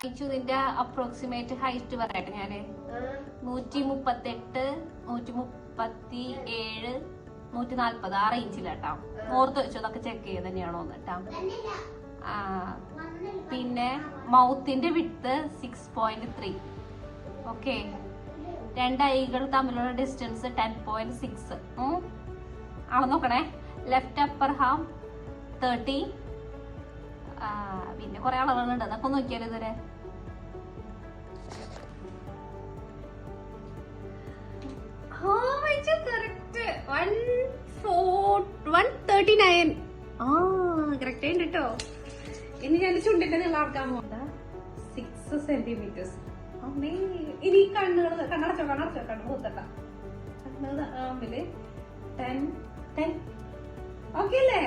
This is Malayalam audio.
ഇതിന്റെ അപ്രോക്സിമേറ്റ് ഹൈറ്റ് പറയട്ടെ ഞാന് 138, 137, 140 ആ റേഞ്ചിലാട്ടോ. ഓർത്ത് വെച്ചോ, അതൊക്കെ ചെക്ക് ചെയ്ത് തന്നെയാണോ കേട്ടോ. പിന്നെ മൗത്തിന്റെ വിഡ്ത്ത് 6.3. ഓക്കെ, 2 ഐകൾ തമ്മിലുള്ള ഡിസ്റ്റൻസ് 10.6. നോക്കണേ. Left upper arm 30. പിന്നെ കുറെ അളവുകളുണ്ട്, അതൊക്കെ നോക്കിയാലോ ഇതുവരെ. കറക്റ്റ് 139. കറക്റ്റ് ഉണ്ട് കേട്ടോ. ഇനി ഞാൻ ചുണ്ടിന്റെ നീളം ആക്കാൻ പോകുന്നത് 6 സെന്റിമീറ്റേഴ്സ്. ഇനി കണ്ണടച്ചോ കണ്ണു പൂത്തട്ട. കണ്ണുകള് 10. ഓക്കെ അല്ലേ?